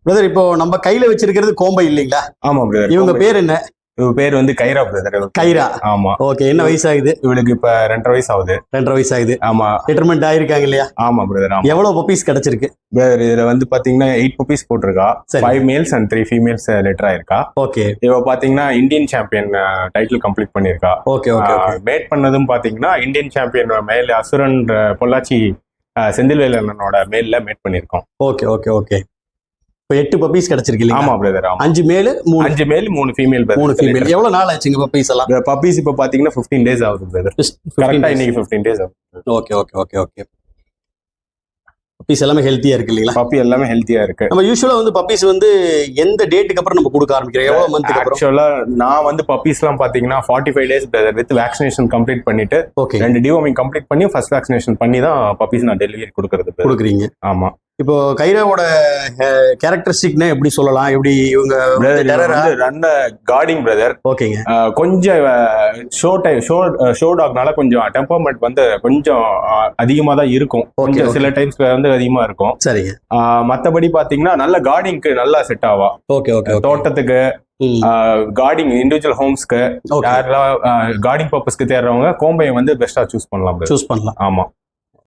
Brother இப்போ நம்ம கையில வச்சிருக்கிறது கோம்பை இல்லைங்களா? ஆமா பிரதர். இவங்க பேர் என்ன? இவங்க பேர் வந்து கைரா பிரதர். கைரா. ஆமா. ஓகே. என்ன வயசு ஆகுது? இவளுக்கு இப்ப 2.5 வயசு ஆகுது. 2.5 வயசு ஆகுது. ஆமா. ரிட்டர்மெண்ட் ஆயிருக்காங்க இல்லையா? ஆமா பிரதர். ஆமா. எவ்வளவு பப்பீஸ் கிடைச்சிருக்கு பிரதர் இதுல வந்து பாத்தீங்கன்னா 8 பப்பீஸ் போட்டிருக்கா. 5 மேல்ஸ் அண்ட் 3 ஃபீமேல்ஸ் லெட்டர் ஆயிருக்கா. ஓகே. இவ பாத்தீங்கன்னா இந்தியன் சாம்பியன் டைட்டில் கம்ப்ளீட் பண்ணிருக்கா. Okay okay. மேட் பண்ணதும் பாத்தீங்கன்னா இந்தியன் சாம்பியன் மேல் அசுரன் பொள்ளாச்சி செந்தில்வேல் அண்ணனோட மேல்ல மேட் பண்ணிருக்கோம். Okay okay okay. இப்போ 8 பப்பீஸ் கிடைச்சிருக்கு இல்லையா? ஆமா பிரதர். 5 மேல் 5 மேல் 3 ஃபீமேல். 3 ஃபீமேல். எவ்வளவு நாள் ஆச்சுங்க பப்பீஸ் எல்லாம்? பப்பீஸ் இப்ப பாத்தீங்கன்னா 15 டேஸ் ஆகுது பிரதர். கரெக்ட்டா இன்னைக்கு 15 டேஸ் ஆகுது. Okay okay okay okay. Puppies எல்லாமே ஹெல்த்தியா இருக்கு இல்லீங்களா? பப்பி எல்லாமே ஹெல்த்தியா இருக்கு. நம்ம யூசுவலா வந்து பப்பீஸ் வந்து எந்த டேட்டுக்கு அப்புறம் நம்ம கொடுக்க ஆரம்பிக்கிறோம்? எவ்வளவு மந்த்துக்கு அப்புறம்? ஆக்சுவலா நான் வந்து பப்பீஸ் எல்லாம் பாத்தீங்கன்னா 45 days brother with vaccination complete பண்ணிட்டு, ஓகே, 2 டிவோமிங் கம்ப்ளீட் பண்ணி ஃபர்ஸ்ட் வேக்சினேஷன் பண்ணி தான் பப்பீஸ் நான் டெலிவரி கொடுக்குறீங்க. ஆமா. இப்போ கைராவோட கேரக்டரிஸ்டிக்னா எப்படி சொல்லலாம்? எப்படி இவங்க ரன் கார்டிங் பிரதர். ஓகேங்க. கொஞ்சம் ஷோ டாக்னால கொஞ்சம் டெம்பர்மெண்ட் வந்து கொஞ்சம் அதிகமா தான் இருக்கும். கொஞ்சம் சில டைம்ஸ் வந்து அதிகமா இருக்கும். சரிங்க. மத்தபடி பாத்தீங்கன்னா நல்ல கார்டிங்க்கு நல்லா செட் ஆவா. Okay okay. தோட்டத்துக்கு, கார்டிங், இண்டிவிஜுவல் ஹோம்ஸ்க்கு, யாரெல்லாம் கார்டிங் பர்பஸ்க்கு தேடுறவங்க கோம்பையை வந்து பெஸ்டா சூஸ் பண்ணலாம். ஆமா.